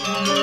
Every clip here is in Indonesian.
Wah!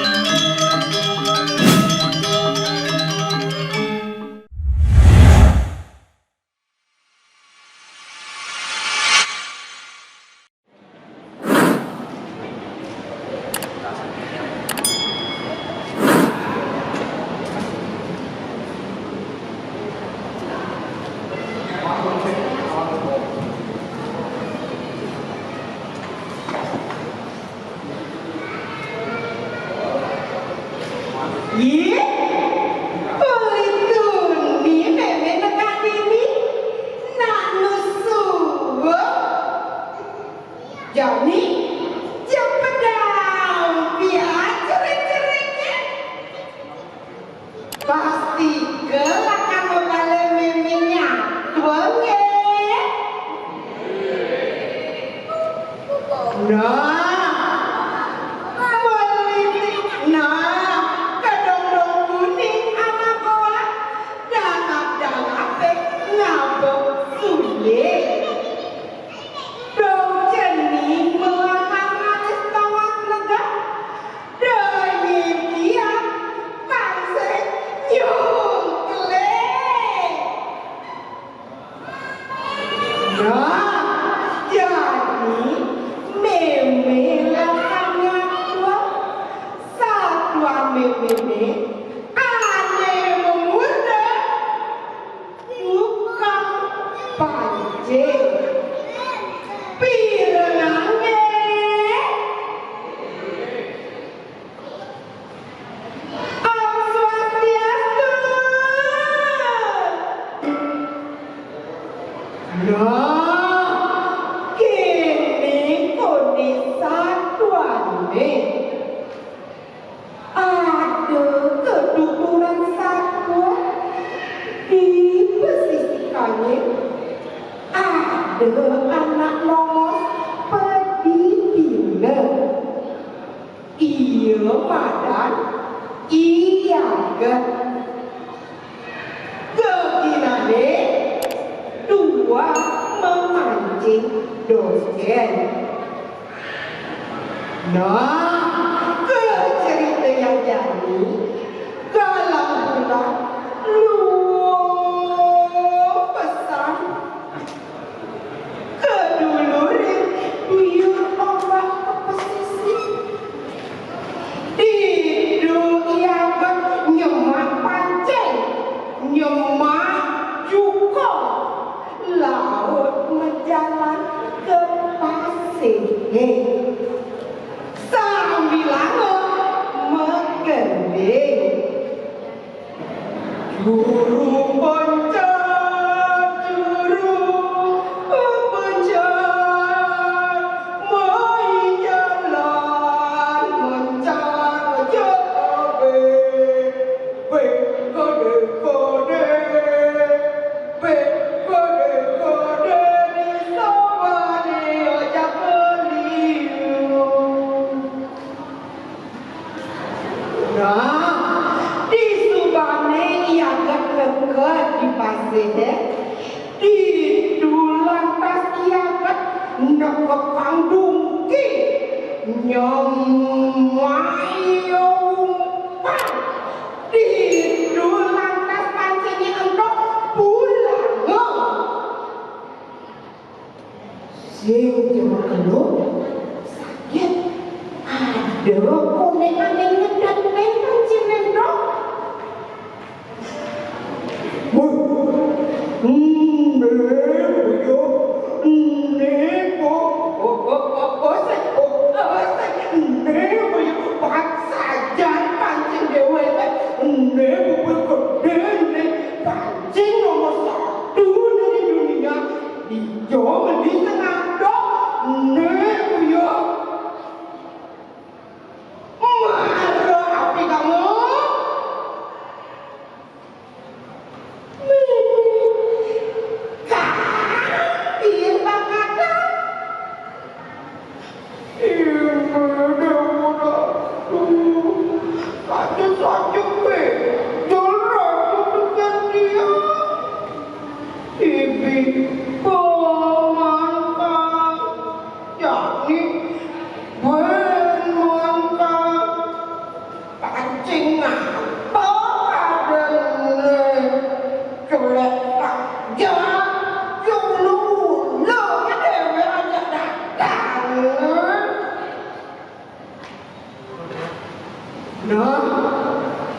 Nah,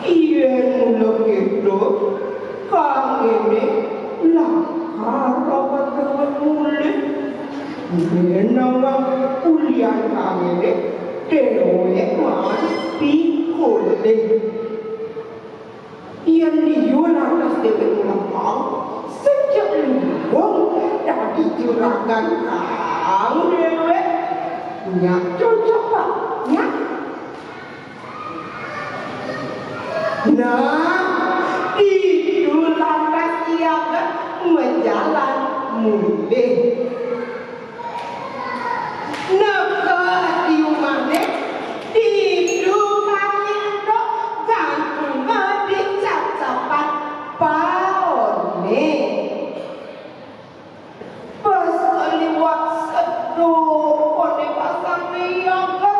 iya mula gitu. Kang ini langkah rawat mulai. Menawang kuliah kang ini dewe man pikul deh. Yang dijual atas dewe ulangkang sejak lubang dari juragan kang dewe. Nyak cocok pak, nyak. Nah, itu lantas siaga menjalan mulai. Nah, diumane itu kami itu gantung di cacapan paone. Pas kaliwat seduh kone pasang niaga,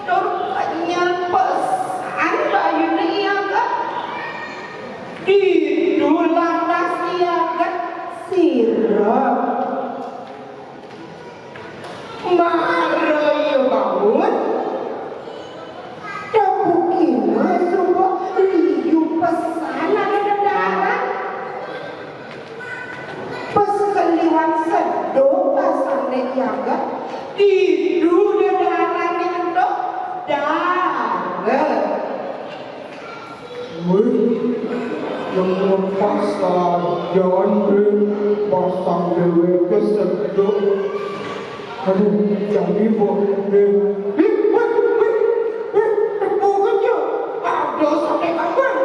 dorkanya pesan bayu niaga. Itu lantas siaga sirap. Maroyo bangun, dabukina semua liu pesanan ada darah. Pas keliwan sedo pasang jaga, tidur di darahnya itu darah. Yang pasang jangan pasang dewe kesedok. Aduh, jadi boleh. Bukan je. Ada sampai kapan?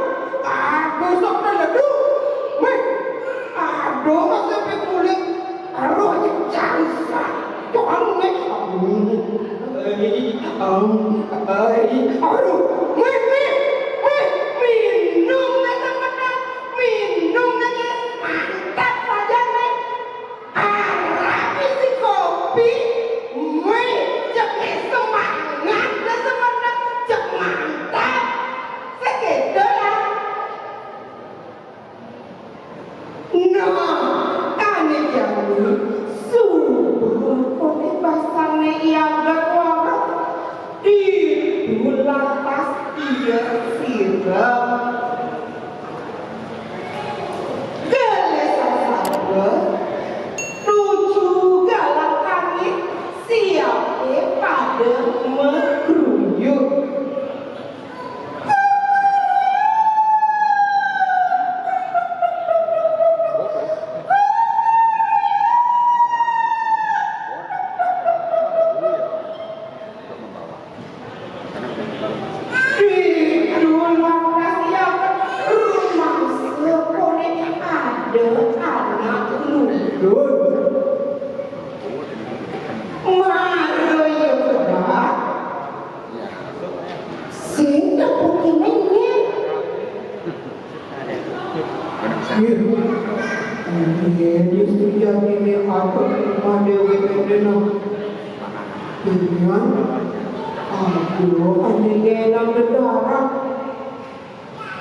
Ada sampai ledu. Weh, ada sampai kulit. Aduh, aja jangsa. Tuhan nih. Aduh, minum aja menang. Minum aja mantap aja nih. Arah isi kopi.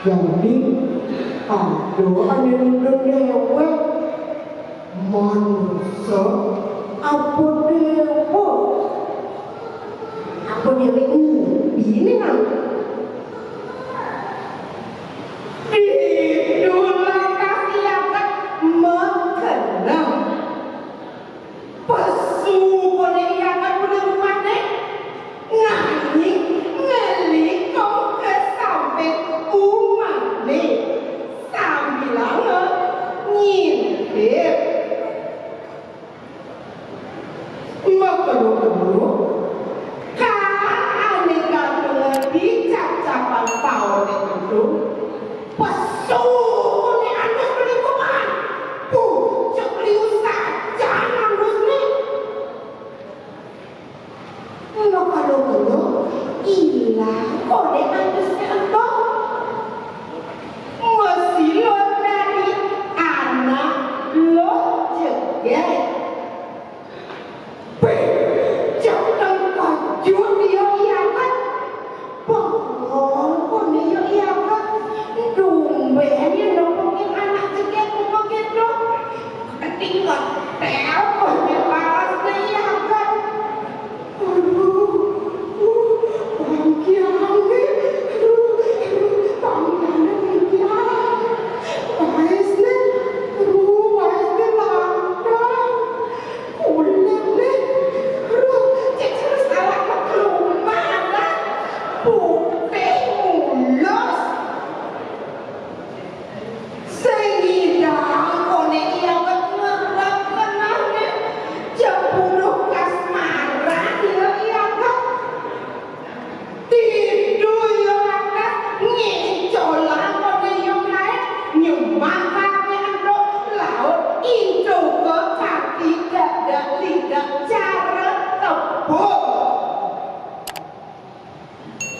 Jadi, aduh, aneh dewe, manusia, apa dewe ini kan? Itulah kasih akan mengenang pesu boleh akan menemani nyanyi ngelikong ke sampai umat nih sambil ngintip maka dulu kan aneh gantung di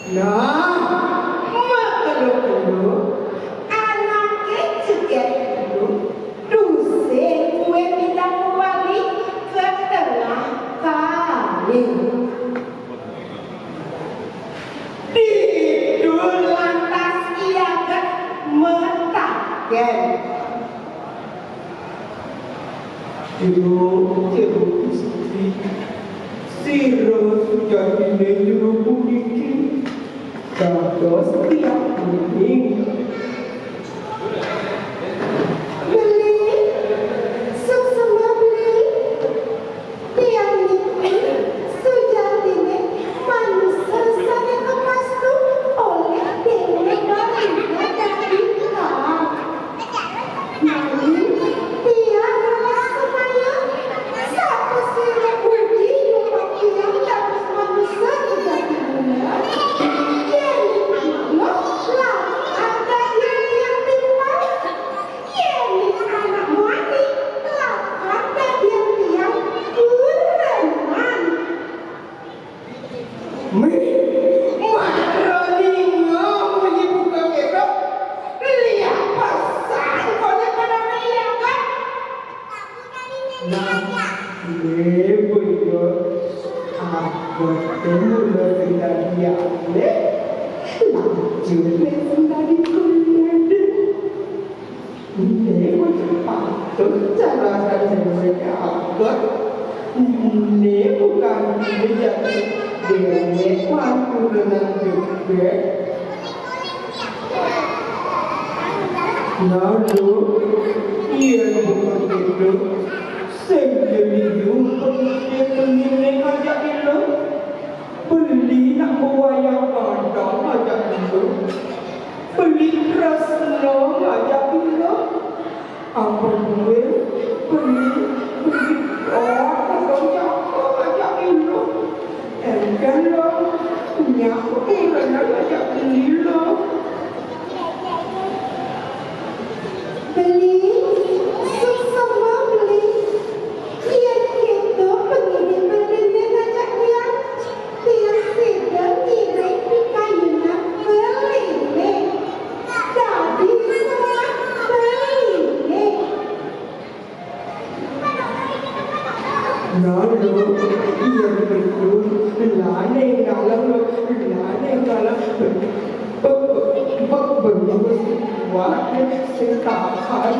Nah, makelo anaknya juga dulu duse kue bidang wali ke tengah kali di lantas ia ke mentaken Jero istri siro jadi jero puniki dados tiap kuning beli suksema beli tiang niki sujatine manusia saya kemas tu oleh dewe dari dari kau nani tiang kemas semaya satu sire uji yang tiang dapat manusia sejatinya ini bukan menjadi dewaku dengan juga lalu ia bukan itu sendiri penilai ajak itu beli nak wayang pandang ajak itu beli rasno ajak itu apa gue beli ajak itu kan lo punya orang ajak beli lo beli semua beli yang itu begini begini ajak dia sedang ngirim kayunya beli nih jadi semua beli nih lalu ia berdua lane dalam waktu setahan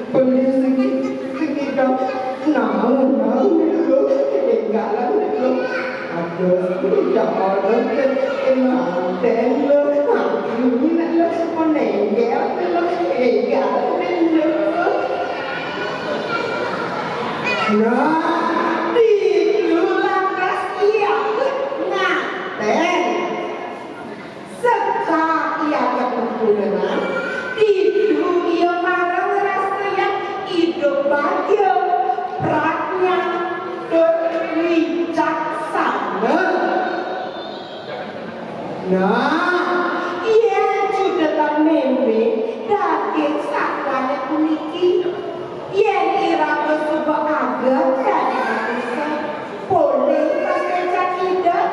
beli sekitar namun itu tinggalan itu ada jalan manten lo ini lo menengel lo tinggalan itu nah di lantas ia ngaten sekali ia berguna itu ia marah rasa yang hidup bahagia praknya berwicaksana nah ia sudah tak meme daging sakwanya puniki ia kira bersumpah agak dan bisa boleh pasca tidak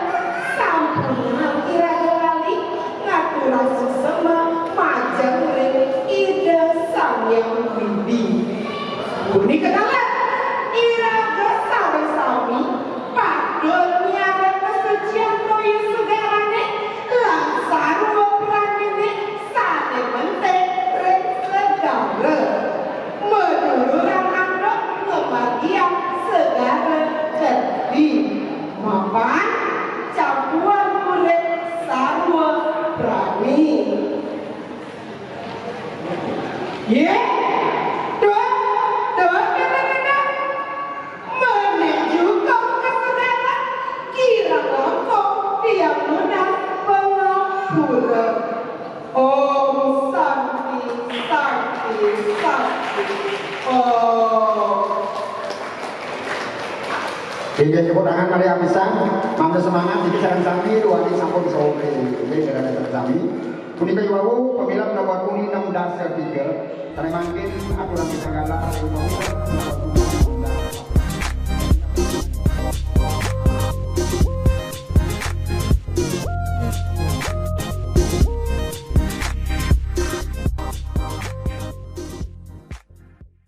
sampurna kira kali ngatur sesama macam ide sang yang bibi ini kenalan iraga sami-sami padulnya kesucian koyo segarane langsar peranine sane menteng rek segara menurut anak kebahagiaan segara jadi mapan campuran kulit sarwa berani menuju kau ke segala kira kau dia mudah pengapura Om Santi Santi Santi Om Hingga jemput tangan Maria Pisang, mantu semangat, jadi sarang sami, ruang sampun sore, jadi sarang sami. Punika iwawu, pemilihan nomor kuning 6 dasar 3, karena mungkin aturan bisa galah,